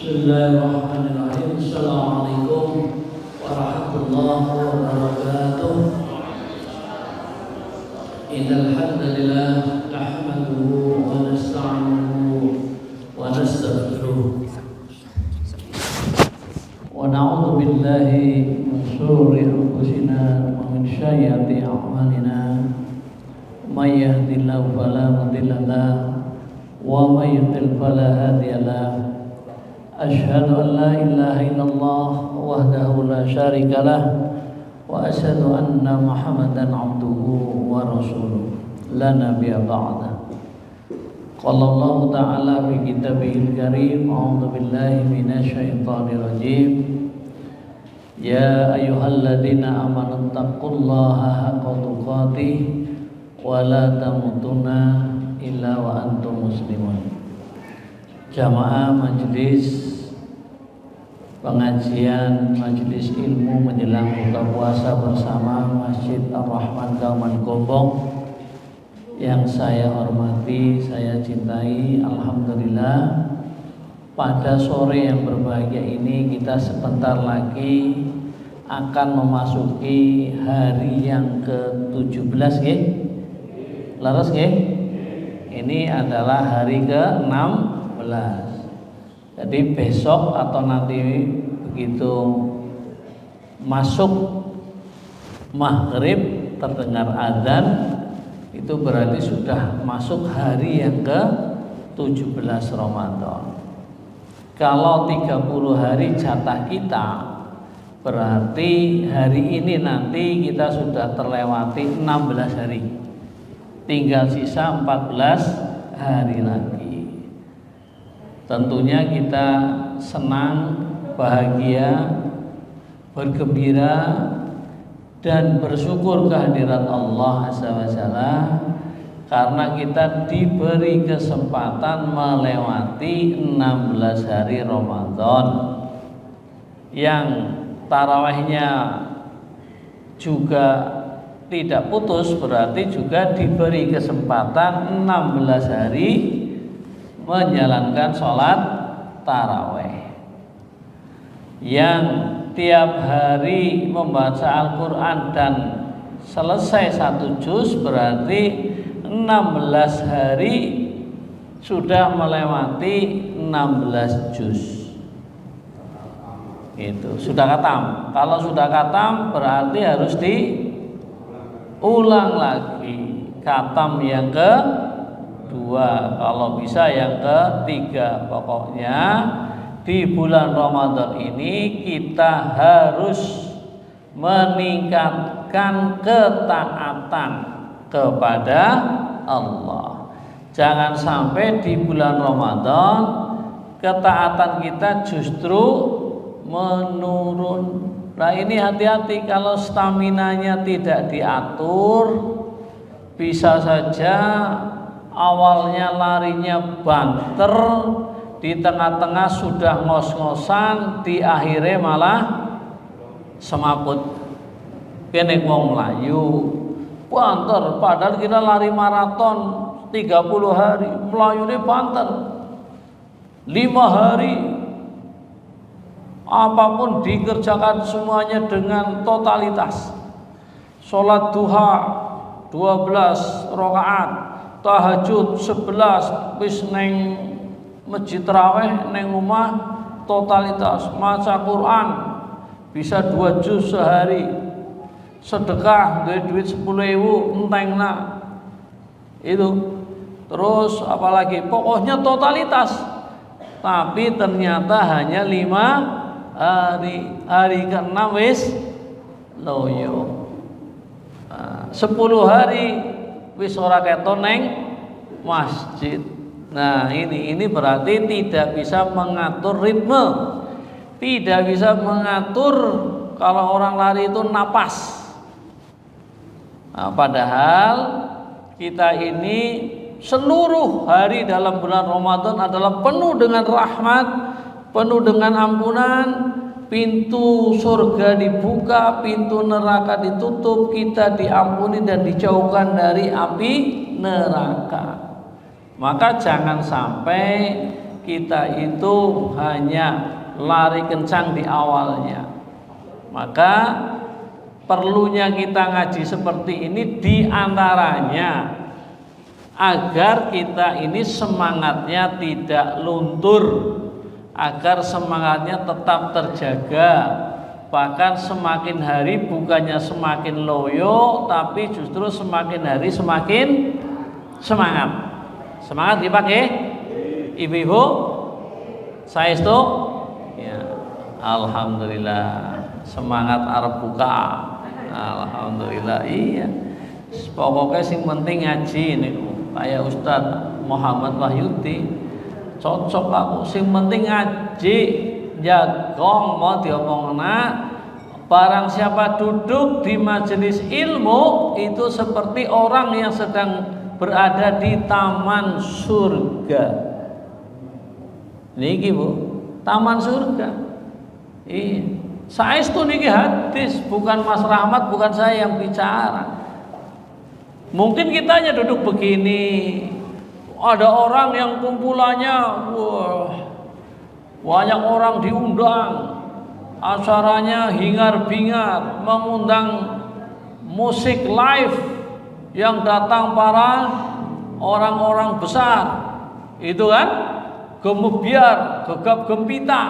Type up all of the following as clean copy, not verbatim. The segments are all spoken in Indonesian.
Bismillahirrahmanirrahim. Assalamualaikum warahmatullahi wabarakatuh. Innal hamdalillah nahmaduhu wa nasta'inuhu wa nastaghfiruh wa na'udzu billahi min shururi anfusina wa min sayyiati a'malina. May yahdihillahu fala mudilla lahu wa may yudlil fala hadiya lahu. Asyhadu an la ilaha illallah wahdahu la syarika lah wa asyhadu anna Muhammadan abduhu wa rasuluh la nabiyya ba'da. Qala Allah ta'ala fi kitabihil karim, a'udzu billahi minasy syaithanir rajim. Ya ayyuhalladzina amanu taqullaha haqqa tuqatih wa la tamutunna illa wa antum muslimun. Jamaah majelis pengajian majelis ilmu menjelang buka puasa bersama Masjid Ar-Rahman Kauman Gombong yang saya hormati, saya cintai. Alhamdulillah, pada sore yang berbahagia ini kita sebentar lagi akan memasuki hari yang ke-17 nggih. Laras nggih? Ini adalah hari ke-6. Jadi besok atau nanti begitu masuk maghrib terdengar azan, itu berarti sudah masuk hari yang ke-17 Ramadan. Kalau 30 hari jatah kita, berarti hari ini nanti kita sudah terlewati 16 hari. Tinggal sisa 14 hari lagi. Tentunya kita senang, bahagia, bergembira dan bersyukur kehadirat Allah Azza wa Jalla karena kita diberi kesempatan melewati 16 hari Ramadan yang tarawihnya juga tidak putus, berarti juga diberi kesempatan 16 hari menjalankan sholat tarawih yang tiap hari membaca Al-Quran dan selesai 1 juz, berarti 16 hari sudah melewati 16 juz. Itu sudah khatam. Kalau sudah khatam berarti harus diulang lagi khatam yang kedua, kalau bisa yang ketiga. Pokoknya di bulan Ramadan ini kita harus meningkatkan ketaatan kepada Allah. Jangan sampai di bulan Ramadan ketaatan kita justru menurun. Nah ini hati-hati, kalau staminanya tidak diatur, bisa saja awalnya larinya banter, di tengah-tengah sudah ngos-ngosan, di akhirnya malah semaput. Kene wong Melayu banter, padahal kita lari maraton 30 hari, melayune banter 5 hari. Apapun dikerjakan semuanya dengan totalitas. Sholat duha 12 rakaat, tahajud 11, wis neng masjid tarawih, neng rumah totalitas. Maca Quran bisa 2 juz sehari, sedekah duit 10.000 entengna itu. Terus apalagi, pokoknya totalitas. Tapi ternyata hanya 5 hari, hari ke-6 wis loyo. 10 hari wis ora keton neng masjid. Nah ini berarti tidak bisa mengatur ritme, tidak bisa mengatur kalau orang lari itu napas. Nah, padahal kita ini seluruh hari dalam bulan Ramadan adalah penuh dengan rahmat, penuh dengan ampunan, pintu surga dibuka, pintu neraka ditutup, kita diampuni dan dijauhkan dari api neraka. Maka jangan sampai kita itu hanya lari kencang di awalnya. Maka perlunya kita ngaji seperti ini diantaranya agar kita ini semangatnya tidak luntur, agar semangatnya tetap terjaga. Bahkan semakin hari bukannya semakin loyo, tapi justru semakin hari semakin semangat. Semangat dipakai ibu-ibu saestu ya. Alhamdulillah semangat arep buka. Alhamdulillah iya. Pokoknya sing penting ngaji niku. Kayak Ustadz Muhammad Wahyudi cocok aku. Sing penting ngaji jagong mau diomongna. Barang siapa duduk di majelis ilmu itu seperti orang yang sedang berada di taman surga. Niki Bu, taman surga. Iya. Saestu niki hadis, bukan Mas Rahmat, bukan saya yang bicara. Mungkin kita hanya duduk begini. Ada orang yang kumpulannya, wah, banyak orang diundang. Acaranya hingar-bingar, mengundang musik live yang datang para orang-orang besar. Itu kan gemebiar, gegap gempita.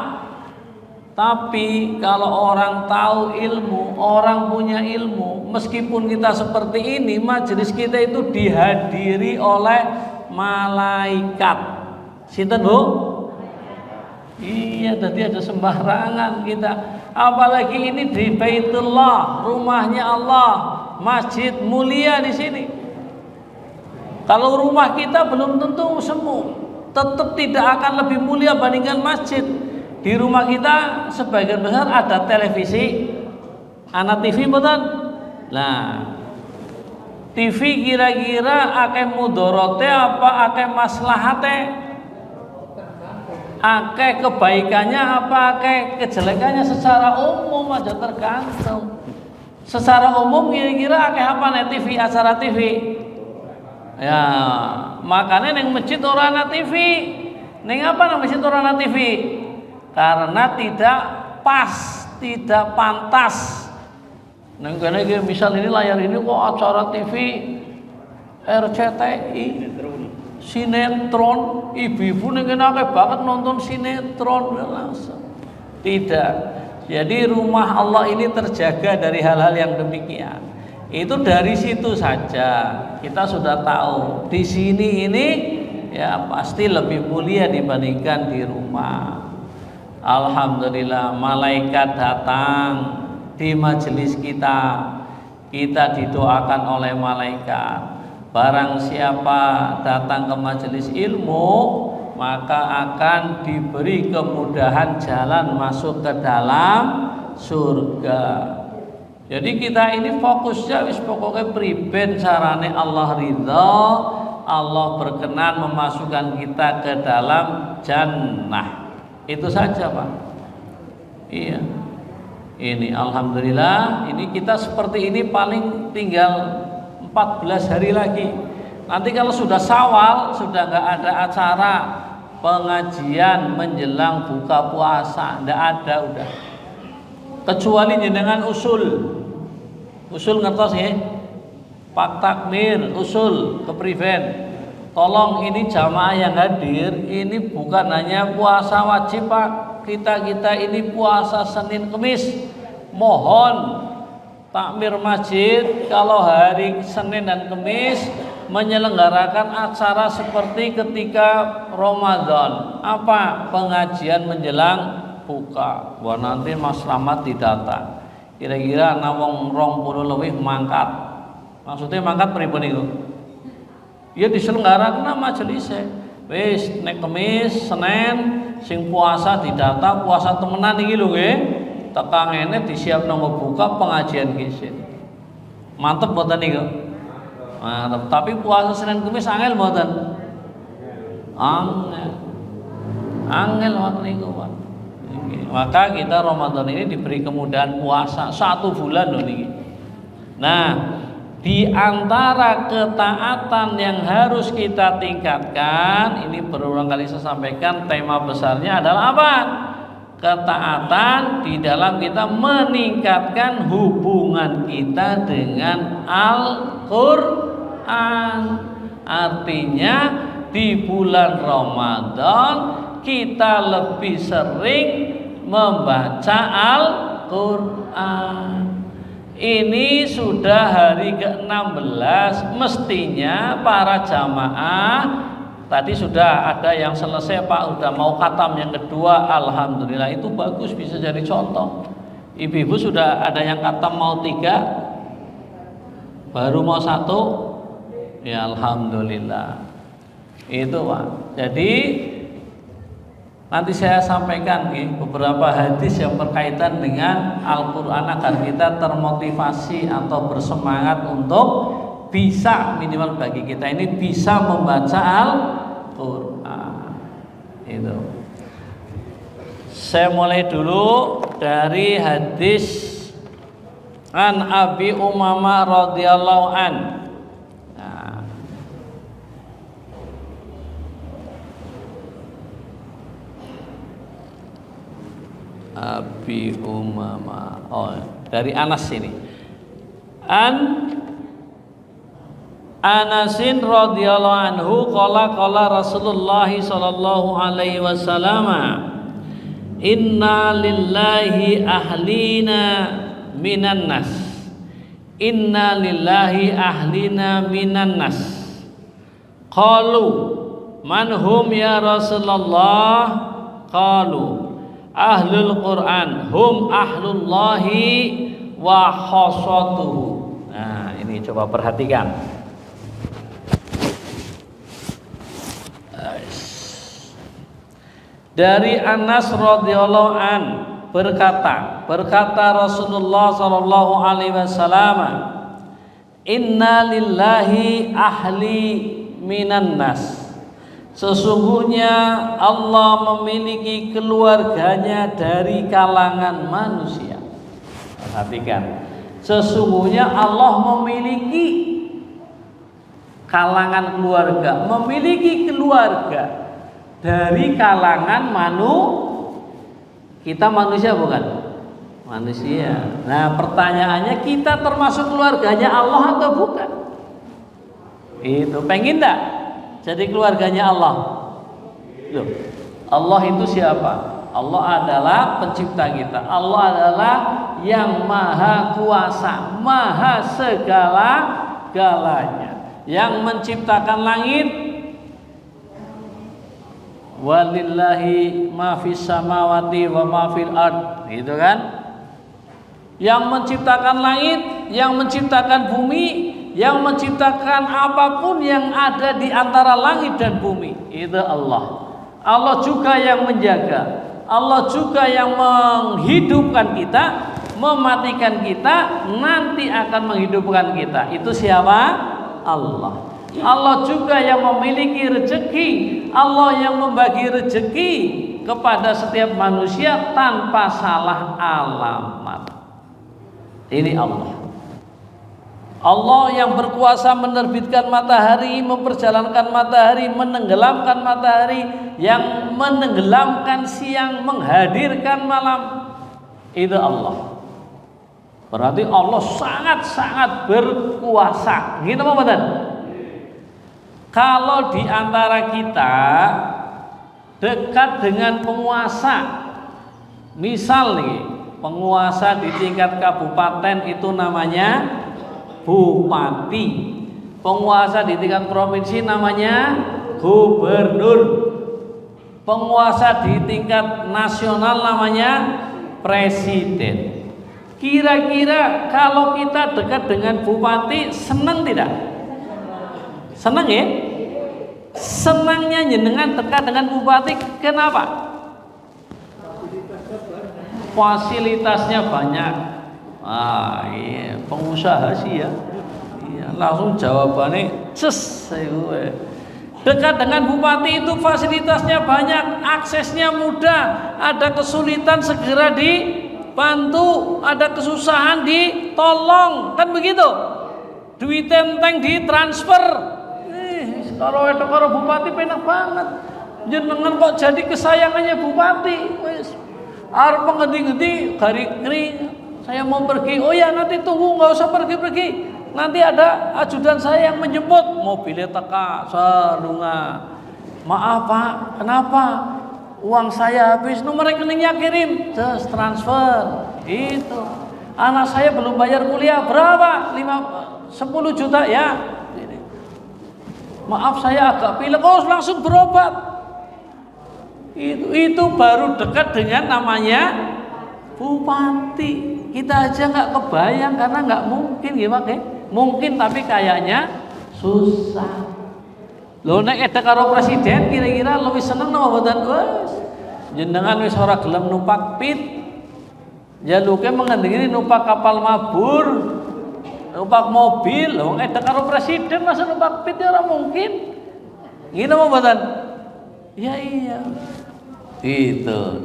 Tapi kalau orang tahu ilmu, orang punya ilmu, meskipun kita seperti ini, majelis kita itu dihadiri oleh malaikat. Sinten Bu? Iya, tadi ada sembarangan kita. Apalagi ini di Baitullah, rumahnya Allah, masjid mulia di sini. Kalau rumah kita belum tentu semu, tetap tidak akan lebih mulia bandingkan masjid. Di rumah kita sebagian besar ada televisi, anak TV betul. Nah, TV kira-kira akeh mudorote apa akeh maslahate? Akeh kebaikannya apa akeh kejelekannya secara umum aja tergantung. Secara umum kira-kira akeh apa nih TV, acara TV? Ya, makanya neng masjid orang ana TV. Neng apa nang masjid orang ana TV? Karena tidak pas, tidak pantas. Neng kene iki misal ini layar ini kok acara TV RCTI sinetron, ibu-ibu ning kene akeh banget nonton sinetron langsung. Tidak. Jadi rumah Allah ini terjaga dari hal-hal yang demikian. Itu dari situ saja kita sudah tahu di sini ini ya pasti lebih mulia dibandingkan di rumah. Alhamdulillah malaikat datang di majelis kita didoakan oleh malaikat. Barang siapa datang ke majelis ilmu maka akan diberi kemudahan jalan masuk ke dalam surga. Jadi kita ini fokusnya wis pokoknya priben carane Allah ridha, Allah berkenan memasukkan kita ke dalam jannah. Itu saja Pak. Iya. Ini alhamdulillah ini kita seperti ini paling tinggal 14 hari lagi. Nanti kalau sudah Syawal sudah nggak ada acara pengajian menjelang buka puasa, nggak ada udah. Kecuali jenengan usul ngertos ya. Pak Takmir usul ke Priven. Tolong ini jamaah yang hadir ini bukan hanya puasa wajib Pak. Kita ini puasa Senin Kemis. Mohon takmir masjid kalau hari Senin dan Kemis menyelenggarakan acara seperti ketika Ramadan. Apa? Pengajian menjelang buka. Wah nanti Mas Rahmat didatang. Kira-kira ana wong 20 lebih mangkat. Maksudnya mangkat pripun niku? Ya diselenggarakan majelis wis nek Kemis, Senin sing puasa didata puasa temenan iki lho nggih. Teka ngene disiapno buka pengajian kisin. Mantep mboten niku? Mantep. Tapi puasa Senin Kemis angel mboten? Angel waktu niku, Pak. Maka kita Ramadan ini diberi kemudahan puasa 1 bulan loh niki. Nah, Di antara ketaatan yang harus kita tingkatkan, ini berulang kali saya sampaikan, tema besarnya adalah apa? Ketaatan di dalam kita meningkatkan hubungan kita dengan Al-Quran. Artinya di bulan Ramadan kita lebih sering membaca Al-Quran. Ini sudah hari ke-16, mestinya para jamaah tadi sudah ada yang selesai Pak, udah mau khatam yang kedua, alhamdulillah, itu bagus, bisa jadi contoh. Ibu-ibu sudah ada yang khatam mau 3, baru mau 1, ya alhamdulillah. Itu Pak. Jadi nanti saya sampaikan beberapa hadis yang berkaitan dengan Al-Quran agar kita termotivasi atau bersemangat untuk bisa, minimal bagi kita ini bisa membaca Al-Quran. Itu. Saya mulai dulu dari hadis an Abi Umamah radhiyallahu an. Abi Umamah, dari Anas ini. An Anasin radhiyallahu anhu qala Rasulullah sallallahu alaihi wasallam, inna lillahi ahlina minan nas, inna lillahi ahlina minan nas. Qalu man hum ya Rasulullah? Qalu ahlul Quran hum ahlullahi wa khassatuhu. Nah, ini coba perhatikan. Dari Anas radhiyallahu an berkata Rasulullah sallallahu alaihi wasallam, inna lillahi ahli minan nas. Sesungguhnya Allah memiliki keluarganya dari kalangan manusia. Perhatikan, sesungguhnya Allah memiliki kalangan keluarga, memiliki keluarga dari kalangan kita manusia bukan? Manusia. Nah, pertanyaannya, kita termasuk keluarganya Allah atau bukan? Itu pengen enggak jadi keluarganya Allah? Loh, Allah itu siapa? Allah adalah pencipta kita. Allah adalah yang maha kuasa, maha segala-galanya, yang menciptakan langit. Walillahi ma fis samawati wa ma fil ard, gitu kan? Yang menciptakan langit, yang menciptakan bumi, yang menciptakan apapun yang ada di antara langit dan bumi, itu Allah. Allah juga yang menjaga, Allah juga yang menghidupkan kita, mematikan kita, nanti akan menghidupkan kita. Itu siapa? Allah. Allah juga yang memiliki rezeki, Allah yang membagi rezeki kepada setiap manusia tanpa salah alamat. Ini Allah. Allah yang berkuasa menerbitkan matahari, memperjalankan matahari, menenggelamkan matahari, yang menenggelamkan siang, menghadirkan malam. Itu Allah. Berarti Allah sangat-sangat berkuasa. Gitu Pak Badan? Kalau di antara kita dekat dengan penguasa, misal nih, penguasa di tingkat kabupaten itu namanya bupati, penguasa di tingkat provinsi namanya gubernur, penguasa di tingkat nasional namanya presiden. Kira-kira kalau kita dekat dengan bupati, senang tidak? Senang ya? Senangnya jenengan dekat dengan bupati, kenapa? Fasilitasnya banyak. Iya, pengusaha sih ya. Iya, langsung jawabannya dekat dengan bupati itu fasilitasnya banyak, aksesnya mudah, ada kesulitan segera dibantu, ada kesusahan ditolong, kan begitu? duit enteng ditransfer. Kalau itu karo bupati penak banget. Jenengan kok jadi kesayangannya bupati. Wis arep ngendi-ngendi garing kering. Saya mau pergi. Oh ya nanti tunggu, nggak usah pergi-pergi. Nanti ada ajudan saya yang menjemput. Mobilnya teka sarunga. Maaf Pak, kenapa? Uang saya habis, nomor rekeningnya kirim, just transfer. Itu. Anak saya belum bayar kuliah, berapa? 10 juta ya. Maaf saya agak pilek, oh langsung berobat. Itu baru dekat dengan namanya bupati. Kita aja nggak kebayang karena nggak mungkin gimana? Mungkin tapi kayaknya susah. Lho nek edek karo presiden kira-kira lebih seneng napa mboten? Wes. Jenengan wis ora gelem numpak pit. Jaluke mengendiri numpak kapal mabur, numpak mobil. Lho edek karo presiden masa numpak pit ya ora mungkin. Ngene apa mboten? Ya iya.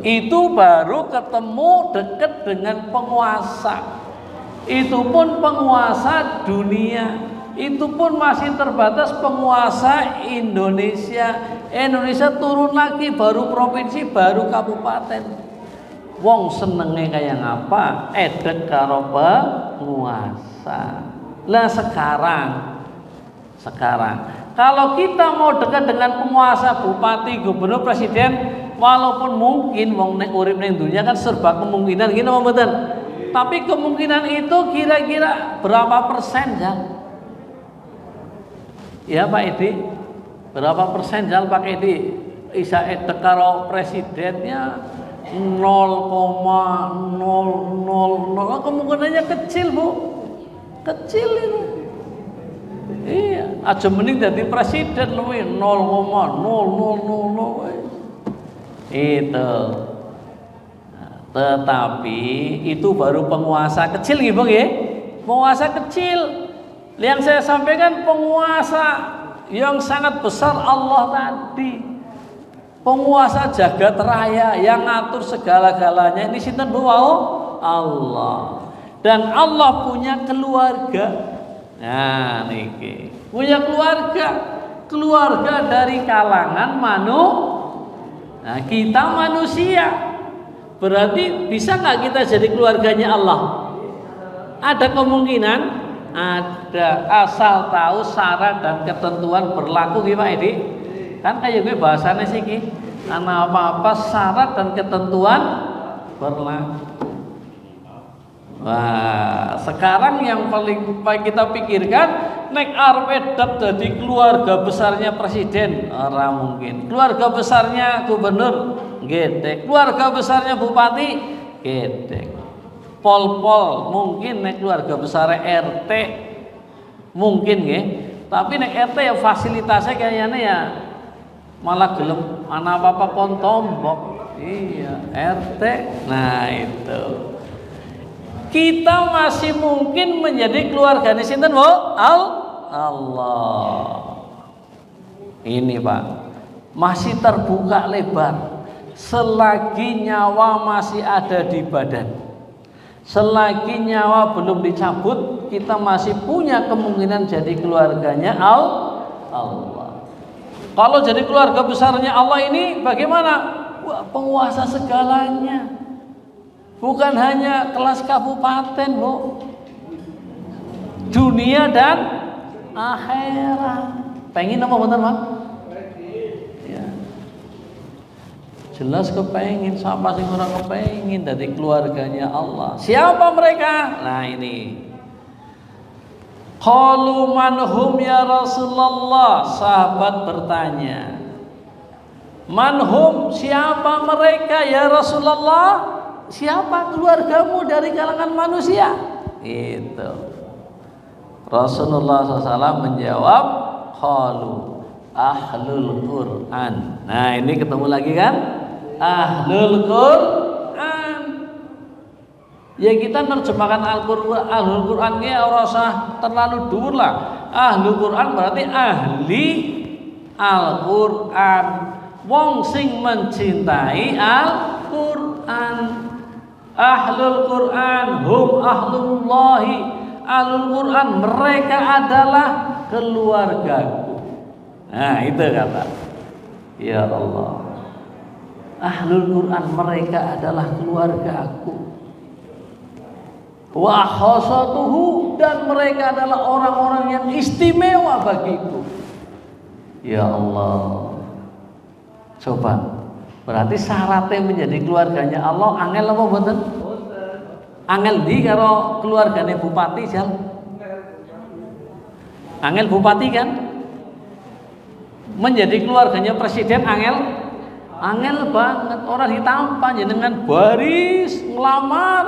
Itu baru ketemu dekat dengan penguasa. Itu pun penguasa dunia. Itu pun masih terbatas penguasa Indonesia. Indonesia turun lagi baru provinsi, baru kabupaten. Wong senenge kayak ngapa? Edek karo penguasa. Lah sekarang kalau kita mau dekat dengan penguasa, bupati, gubernur, presiden, walaupun mungkin wong nek urip ning dunia kan serba kemungkinan gini mboten. Tapi kemungkinan itu kira-kira berapa persen ya? Ya Pak Edi, berapa persen Jal Pak Edi? Isa edek karo presidennya 0,000, kemungkinannya kecil Bu, kecil itu. Iya, aja mending jadi presiden luwih 0,0000. Itu. Tetapi itu baru penguasa kecil gitu Bang ya. Penguasa kecil. Yang saya sampaikan penguasa yang sangat besar Allah tadi. Penguasa jagat raya yang ngatur segala-galanya ini sinten Bu? Allah. Dan Allah punya keluarga. Nah, niki. Punya keluarga dari kalangan Nah, kita manusia. Berarti bisa nggak kita jadi keluarganya Allah? Ada kemungkinan, ada, asal tahu syarat dan ketentuan berlaku gimana ini? Kan kayak gue bahasannya sih ki, karena apa-apa syarat dan ketentuan berlaku. Wah, sekarang yang paling kita pikirkan nek arep edep dadi keluarga besarnya presiden, ora mungkin. Keluarga besarnya gubernur, gedek. Keluarga besarnya bupati, gedek. Pol-pol mungkin nek keluarga besar RT mungkin nggih. Tapi nek RT ya fasilitasnya kayaknya ya malah gelem ana apa-apa kon tombok. Iya, RT. Nah, itu. Kita masih mungkin menjadi keluarganya sinten Bu? Allah. Ini Pak, masih terbuka lebar. Selagi nyawa masih ada di badan, selagi nyawa belum dicabut, kita masih punya kemungkinan jadi keluarganya Allah. Kalau jadi keluarga besarnya Allah ini bagaimana? Wah, penguasa segalanya. Bukan hanya kelas kabupaten Bu, dunia dan akhirat. Pengen apa bener Pak? Ya. Jelas kepengen, siapa sih orang kepengen dari keluarganya Allah. Siapa mereka? Nah ini. Qalu manhum ya Rasulullah. Sahabat bertanya, manhum, siapa mereka ya Rasulullah? Siapa keluargamu dari kalangan manusia? Itu. Rasulullah SAW menjawab, qalu ahlul Quran. Nah ini ketemu lagi kan? Ahlul Quran. Ya kita nerjemahkan Al-Quran, ahlul Quran ya ora usah terlalu dhuwur lah. Ahlul Quran berarti ahli Al-Quran. Wong sing mencintai Al-Quran. Ahlul Quran hum ahlullahi. Ahlul Quran mereka adalah keluargaku. Nah, itu kata. Ya Allah. Ahlul Quran mereka adalah keluarga aku. Wa khosatuhu, dan mereka adalah orang-orang yang istimewa bagiku. Ya Allah. Coba, berarti syaratnya menjadi keluarganya Allah angel apa mboten? Angel di karo keluarganya bupati jal. Angel bupati kan? Menjadi keluarganya presiden angel. Angel banget, orang ditampan dengan baris ngelamar.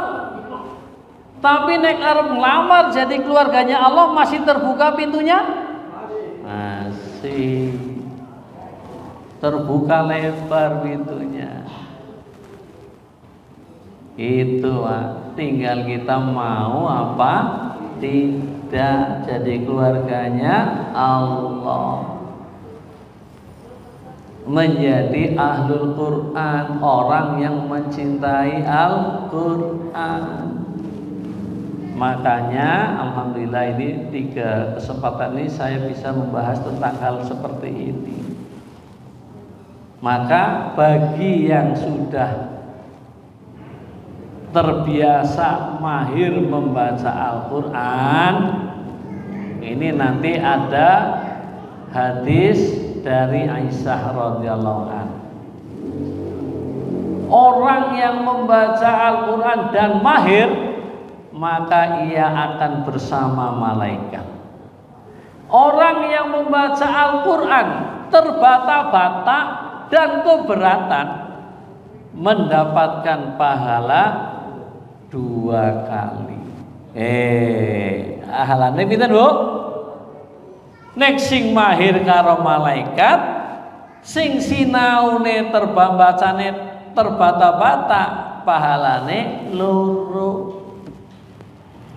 Tapi nek arep ngelamar jadi keluarganya Allah masih terbuka pintunya? Masih terbuka lebar pintunya. Itu tinggal kita mau apa tidak jadi keluarganya Allah. Menjadi ahlul Quran, orang yang mencintai Al-Quran. Makanya alhamdulillah ini 3 kesempatan ini saya bisa membahas tentang hal seperti ini. Maka bagi yang sudah terbiasa mahir membaca Al-Quran, ini nanti ada hadis dari Aisyah radhiyallahu anha. Orang yang membaca Al-Quran dan mahir, maka ia akan bersama malaikat. Orang yang membaca Al-Quran terbata-bata dan keberatan, mendapatkan pahala 2 kali. Ahalane pinten, Bu? Nek sing mahir karo malaikat, sing sinaune terbacane terbata-bata, pahalane loro.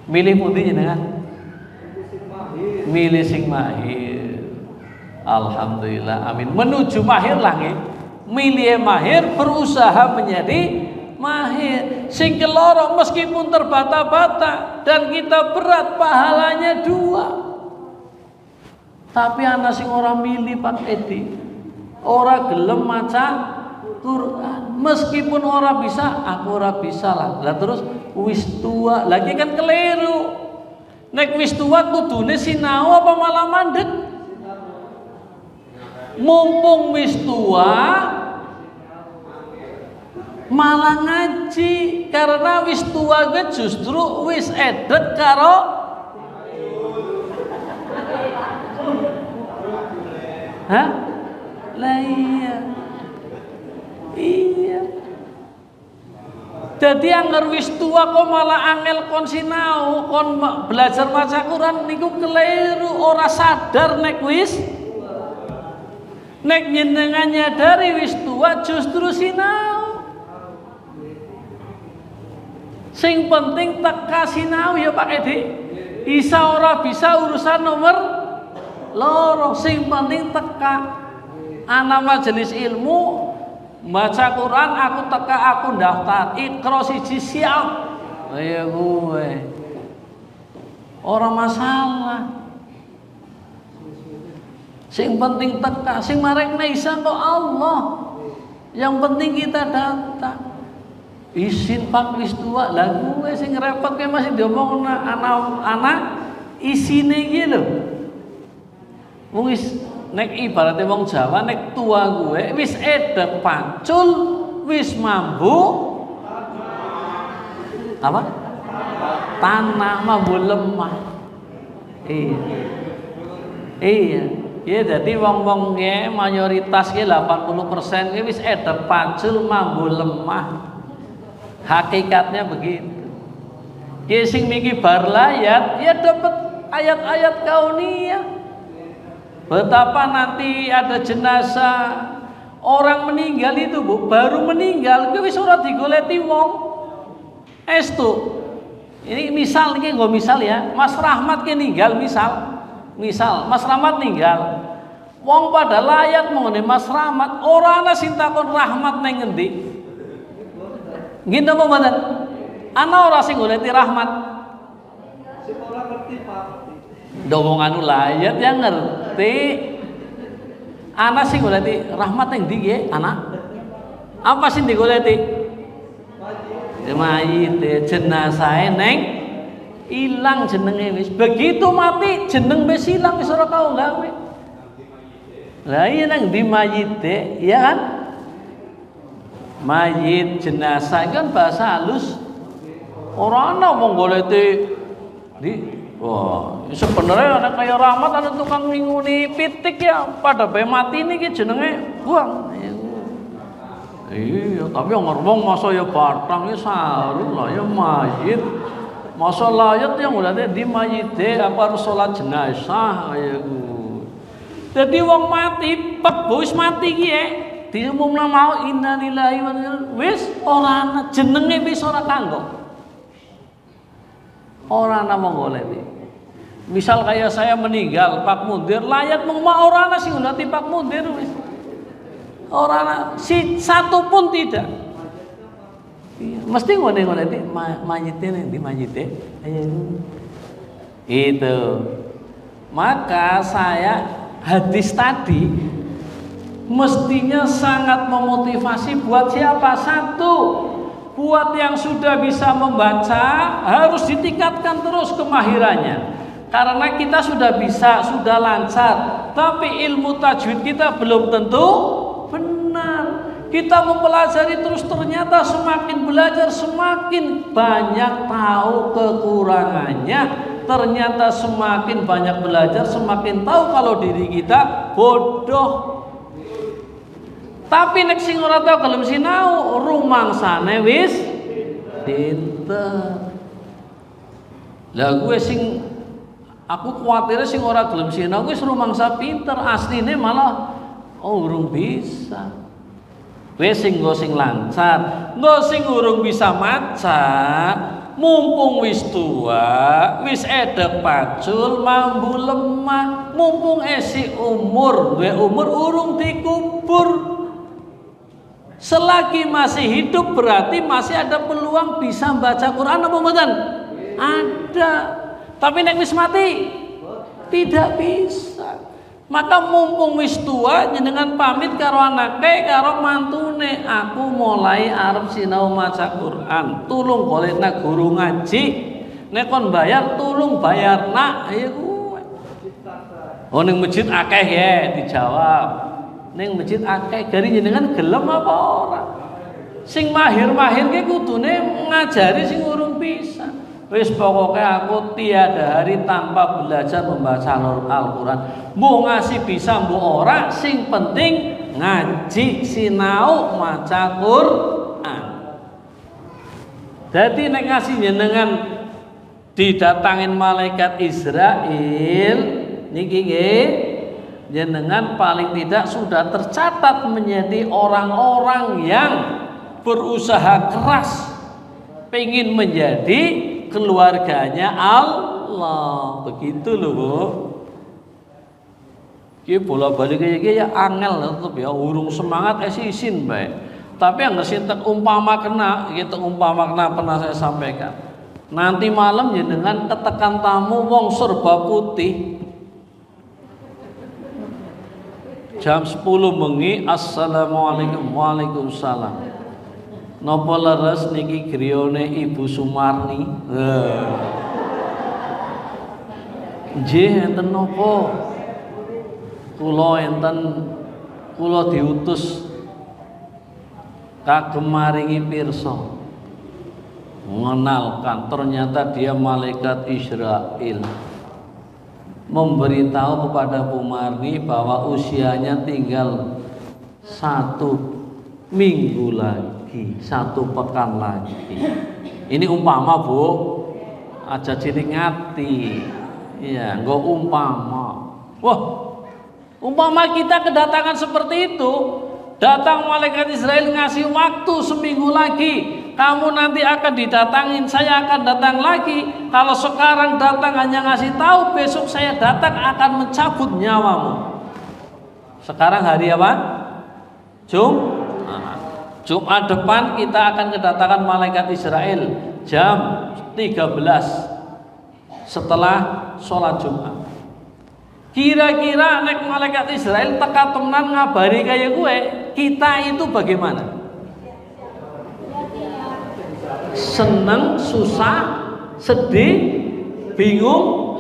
Milih pundi jenengan? Milih sing mahir. Alhamdulillah, amin. Menuju mahir lagi. Milih mahir, berusaha menjadi mahir. Sing keloro meskipun terbata-bata dan kita berat, pahalanya 2. Tapi anak sing ora milih Pak Edi, ora gelem maca Quran, meskipun ora bisa, aku ora bisa lah. Lah terus wis tua, lagi kan keliru. Nek wis tua kudune sinau apa malah mandek? Mumpung wis tua malah ngaji, karena wis tua ge justru wis edek karo hah? Lah iya. Jadi angger wis tua kok malah angel kon sinau, kon belajar maca Quran niku keliru, ora sadar nek wis. Nek nyenengan nyadari wis tua justru sinau. Sing penting teka sinau ya Pak Edi. Isa ora bisa urusan nomor loro, sing penting teka. Ana majelis ilmu baca Quran, aku teka, aku daftar Iqra siji siap. Ya gue orang masalah. Sing penting teka, sing marekna isa kok Allah. Yang penting kita datang. Isin Pak wis tua, lah gue sing repot ke masih diomong anak-anak isine iki lho. Wong wis nek ibaratnya wong Jawa nek tua gue wis edek pacul, wis mambu apa? Tanah mambu lemah. Iya. Ya jadi wong-wong ya mayoritas ya 80% wis edek pacul, mambu lemah. Hakikatnya begitu. Ya sing miki bar layat ya dapat ayat-ayat kauniyah. Betapa nanti ada jenazah orang meninggal itu Bu, baru meninggal wis ora digoleti wong. Estu. Ini misal iki nggo misal ya, Mas Rahmat ki ninggal misal Mas Rahmat ninggal. Wong pada layat mengene Mas Rahmat, ora ana sing takon Rahmat ning ngendi. Nggih napa mboten? Ana ora sing goleti Rahmat. Ndok anu layat yang ngerti. Anak sing goleti rahmat yang ndi nggih, anak? Apa sing digoleti? Mayit jenazah neng ilang jenenge wis. Begitu mati jeneng wis ilang wis ora kau gawe. Lah iya nang ndi mayite, ya kan? Mayit jenazah kan bahasa halus. Ora ana wong goleti di wah, sebenarnya ada kayak rahmat ada tukang nginguni pitik ya, pada bae mati niki jenenge buang. Iya, tapi yang ngomong masa ya batang ya saru lah ya mayit. Masa layat yang udah di mayite apa harus sholat jenazah ya. Jadi wong mati, pak bos mati kie, diumumna mau innalillahi wa inna ilaihi wis ora ana jenenge wis ora kanggo. Ora ana mong goleki. Misal kayak saya meninggal Pak Mundir layat mong ora ana sing ngulati Pak Mundir wis. Ora ana si satu pun tidak. Mesti ngene-ngene mayite di mayite. Itu. Maka saya hadis tadi mestinya sangat memotivasi buat siapa? Satu, buat yang sudah bisa membaca harus ditingkatkan terus kemahirannya. Karena kita sudah bisa, sudah lancar, tapi ilmu tajwid kita belum tentu benar. Kita mempelajari terus ternyata semakin belajar semakin banyak tahu kekurangannya. Ternyata semakin banyak belajar semakin tahu kalau diri kita bodoh. Tapi nek sing ora tau gelem sinau rumangsane wis pinter. Lah gue sing aku kuwatir sing ora gelem sinau wis rumangsa pinter, asline malah urung bisa. Wis sing nggo sing lancar, nggo sing urung bisa maca, mumpung wis tua, wis edek pacul, mambu lemah, mumpung esi umur, duwe umur urung dikubur. Selagi masih hidup berarti masih ada peluang bisa baca Quran apa mboten? Ada. Tapi nek wis mati tidak bisa. Maka mumpung wis tua jenengan pamit karo anake karo mantune, aku mulai arep sinau maca Quran. Tulung golekna guru ngaji. Nek kon bayar tulung bayarna ayo kuwe. Oh ning masjid akeh ya dijawab. Ning masjid akeh gari jenengan gelem apa ora? Sing mahir-mahir ki kudune ngajari sing urung bisa. Wis pokoke aku tiada hari tanpa belajar membaca Al-Quran. Mbok ngasih bisa mbok ora, sing penting ngaji sinau maca Quran. Jadi nek ngasih jenengan didatangin malaikat Israel niki nggih jenengan paling tidak sudah tercatat menjadi orang-orang yang berusaha keras pengen menjadi keluarganya Allah. Begitu loh Bu. Ki bola-balik kayak ya angel tetep ya urung semangat isin bae. Tapi yang sinten umpama kena gitu umpama kena pernah saya sampaikan. Nanti malam ya dengan ketekan tamu wong serba putih. Jam 10 bengi assalamualaikum waalaikumsalam. Napa leres niki griyane Ibu Sumarni? Nggih enten napa? Kula diutus kagem maringi pirsa. Mengenalkan ternyata dia malaikat Israel. Memberitahu kepada Bu Marni bahwa usianya tinggal 1 minggu lagi, 1 pekan lagi. Ini umpama Bu, aja cilik ngati. Ya, enggak umpama. Wah, umpama kita kedatangan seperti itu, datang malaikat Israel ngasih waktu seminggu lagi. Kamu nanti akan didatangin, saya akan datang lagi. Kalau sekarang datang hanya ngasih tahu, besok saya datang akan mencabut nyawamu. Sekarang hari apa? Jumat depan kita akan kedatangan malaikat Israel jam 13. setelah sholat Jumat. Kira-kira nek malaikat Israel teka tenan ngabari kayak gue, kita itu bagaimana? Seneng, susah, sedih, bingung.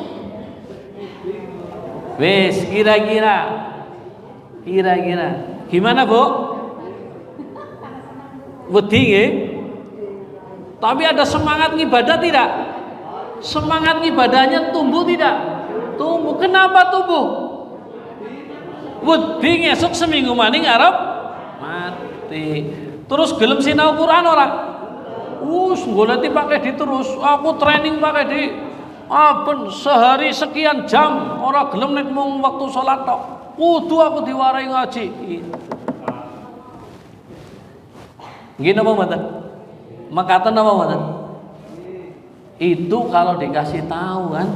Wes, kira-kira gimana, Bu? Wedi nggih? Tapi ada semangat ibadah tidak? Semangat ibadahnya tumbuh tidak? Tumbuh. Kenapa tumbuh? Wedi ngesuk seminggu maning arep mati. Terus gelem sinau Quran ora? Goleti pakai di terus. Aku training pakai di sehari sekian jam. Ora gelem nek mung waktu salat tok. Kudu aku diwarai ngaji. Nggih napa mboten? Makaten napa mboten? Itu kalau dikasih tahu kan.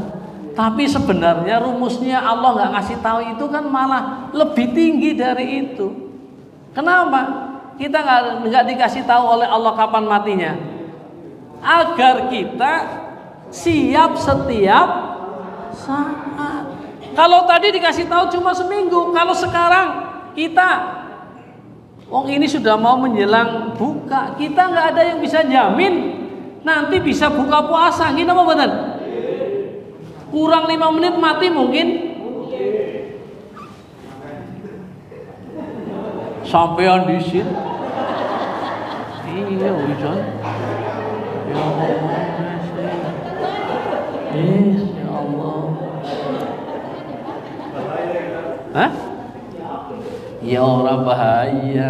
Tapi sebenarnya rumusnya Allah nggak ngasih tahu itu kan malah lebih tinggi dari itu. Kenapa? Kita nggak dikasih tahu oleh Allah kapan matinya, agar kita siap setiap saat. Kalau tadi dikasih tahu cuma seminggu, kalau sekarang kita, ini sudah mau menjelang buka, kita nggak ada yang bisa jamin nanti bisa buka puasa. Gini apa betul? Kurang 5 menit mati mungkin. Sampean di sini. Iya, Wijan. Ya Allah. Ya Allah. Hah? Ya ora bahaya.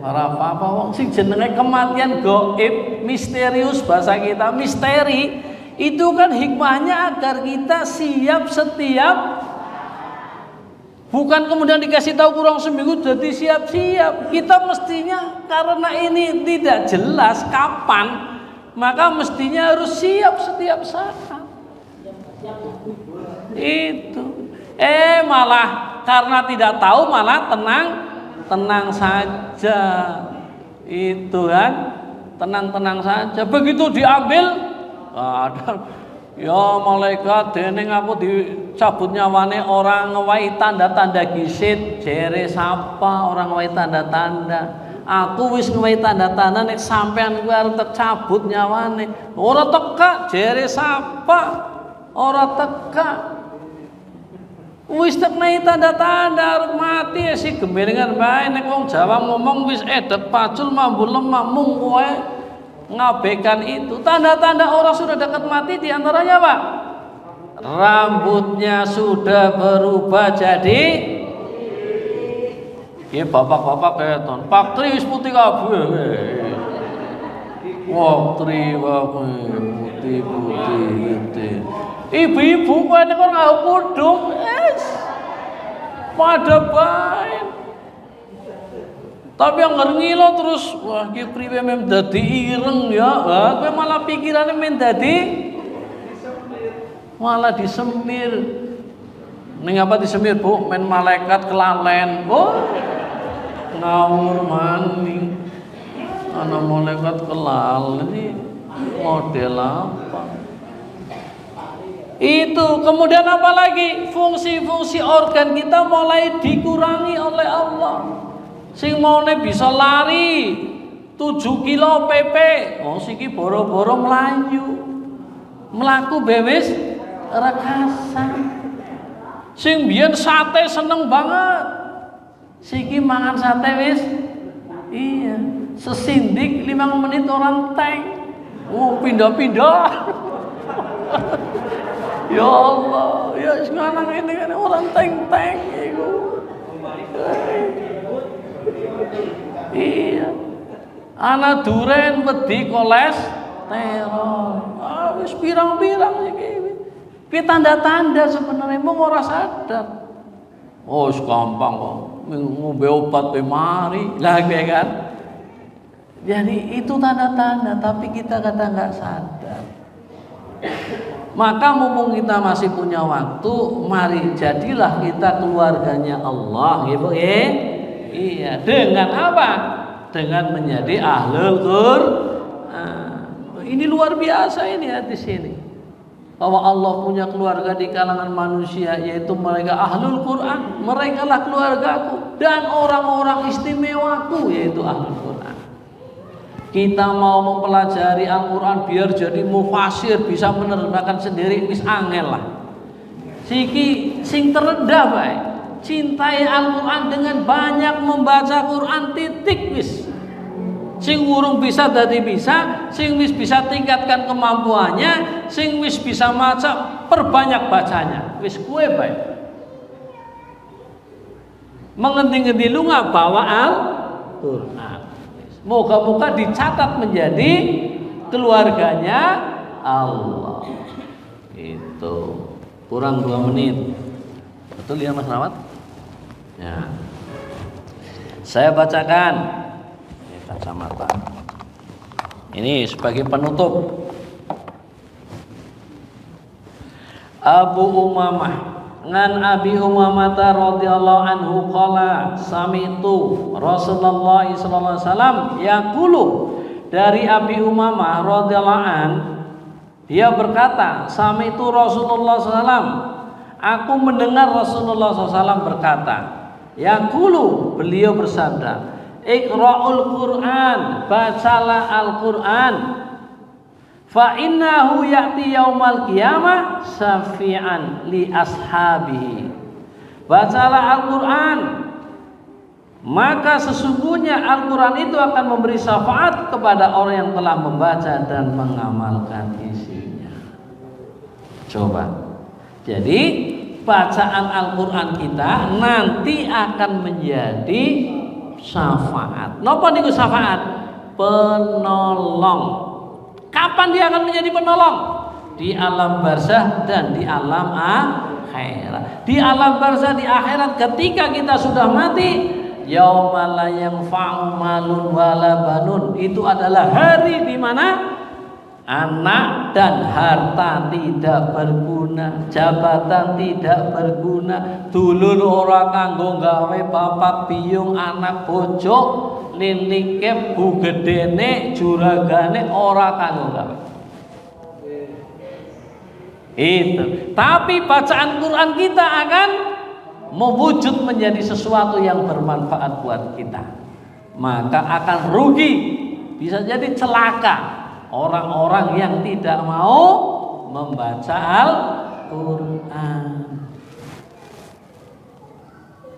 Ora apa-apa wong sing jenenge kematian gaib, misterius bahasa kita, misteri. Itu kan hikmahnya agar kita siap setiap, bukan kemudian dikasih tahu kurang seminggu jadi siap-siap. Kita mestinya karena ini tidak jelas kapan, maka mestinya harus siap setiap saat. Itu. Malah karena tidak tahu malah tenang saja. Itu kan, tenang saja. Begitu diambil ya malaikat dening aku dicabut nyawane orang ngewahi tanda-tanda gisit. Jere sapa orang ngewahi tanda-tanda? Aku wis ngewahi tanda-tanda nek sampean kuwi arep tercabut nyawane. Ora teka, jere sapa? Ora teka. Wis teknai tanda-tanda arep mati si gembelengan bae nek wong Jawa ngomong wis edet pacul mambu lemah mung kowe ngabaikan itu. Tanda-tanda orang sudah dekat mati diantaranya apa? Rambutnya sudah berubah jadi, ya bapak-bapak keton, Pak Tri wis putih kabeh. Wah, Tri putih gitu. Ibu-ibu kowe nek ora kudung, pada baik. Tapi yang ngelo terus, wah ki priwe mem dadi ireng ya. Wah, kowe malah pikirane men dadi malah disemir. Ning apa disemir, Bu? Men malaikat kelalen. Oh. Ngawur maning. Ana malaikat kelalen iki model apa? Itu kemudian apa lagi? Fungsi-fungsi organ kita mulai dikurangi oleh Allah. Sing maune bisa lari 7 kilo PP, siki boro-boro melayu, melaku bewis rekasan. Sing biyen sate seneng banget, siki mangan sate wis iya sesindik 5 menit orang tank, pindah-pindah. Ya Allah, ya sekarang ini kan orang tank itu. Iya. Ana duren wedi kolesterol. Wis pirang-pirang iki. Ki tanda-tanda sebenarnya mung ora sadar. Wis gampang kok. Ngombe obat pe mari. Lah kan. Jadi itu tanda-tanda tapi kita kadang enggak sadar. Maka mumpung kita masih punya waktu, mari jadilah kita keluarganya Allah, gitu ya. Iya, dengan apa? Dengan menjadi ahlul Qur'an. Ini luar biasa ini hadis ini. bahwa Allah punya keluarga di kalangan manusia, yaitu mereka ahlul Quran. Mereka lah keluargaku dan orang-orang istimewaku, yaitu ahlul Quran. Kita mau mempelajari Al-Quran biar jadi mufasir, bisa menerjemahkan sendiri, wis angel lah. Siki sing terendah baik, cintai Al-Quran dengan banyak membaca Quran, titik wis. Sing urung bisa dadi bisa, sing wis bisa tingkatkan kemampuannya, sing wis bisa maca perbanyak bacanya. Wis kue baik. Mengendi-endi lunga bawa Al-Quran. Moga-moga dicatat menjadi keluarganya Allah. Itu kurang 2 menit. Betul ya Mas Rawat? Ya. Saya bacakan. Ini kacamata. Ini sebagai penutup. Abu Umamah ngan Abi Umamah radhiyallahu anhu qala sami'tu Rasulullah sallallahu alaihi wasallam yaqulu, dari Abi Umamah radhiyallahu an, dia berkata, sami'tu Rasulullah sallallahu alaihi wasallam, aku mendengar Rasulullah sallallahu alaihi wasallam berkata, yaqulu, beliau bersabda, Iqra'ul Qur'an, bacalah Al-Qur'an, fa innahu ya'ti yaumal qiyamah syafi'an li ashabihi. Bacalah Al-Qur'an, maka sesungguhnya Al-Qur'an itu akan memberi syafaat kepada orang yang telah membaca dan mengamalkan isinya. Coba. Jadi bacaan Al-Qur'an kita nanti akan menjadi syafaat. Napa niku syafaat? Penolong. Kapan dia akan menjadi penolong? Di alam barzah dan di alam akhirat. Di alam barzah, di akhirat, ketika kita sudah mati, yauma la yanfa'u malun wala banun, itu adalah hari di mana anak dan harta tidak berguna, jabatan tidak berguna, dulur ora kanggo gawe bapak biyung anak bojo, lilike bu gedene juragane ora kanggo gawe. Itu. Tapi bacaan Quran kita akan mewujud menjadi sesuatu yang bermanfaat buat kita. Maka akan rugi, bisa jadi celaka orang-orang yang tidak mau membaca Al-Quran.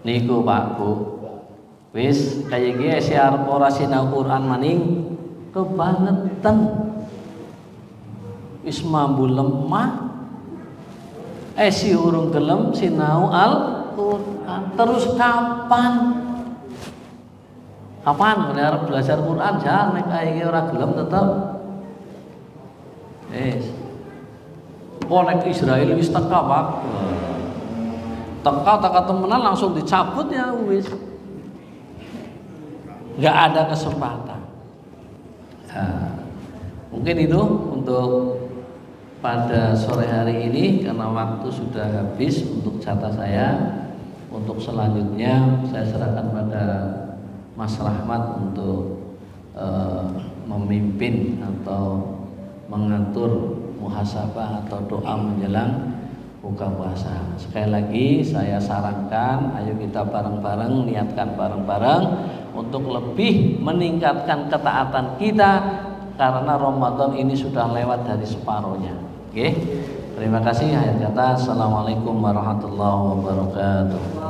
Niku Pak Bu, wis kaya gini siar ora sinau Quran maning kebangetan, wis mambu lemah, si urung gelem sinau Al-Quran. Terus kapan benar belajar Quran? Jangan nek kaya gini ora gelem tetep. Konek Israel wis teka Pak. Teka temenan langsung dicabut ya wis. Enggak ada kesempatan. Nah, mungkin itu untuk pada sore hari ini, karena waktu sudah habis untuk jatah saya. Untuk selanjutnya saya serahkan pada Mas Rahmat untuk memimpin atau mengatur muhasabah atau doa menjelang buka puasa. Sekali lagi saya sarankan, ayo kita bareng-bareng niatkan bareng-bareng untuk lebih meningkatkan ketaatan kita, karena Ramadan ini sudah lewat dari separuhnya. Oke. Terima kasih. Akhir kata, assalamualaikum warahmatullahi wabarakatuh.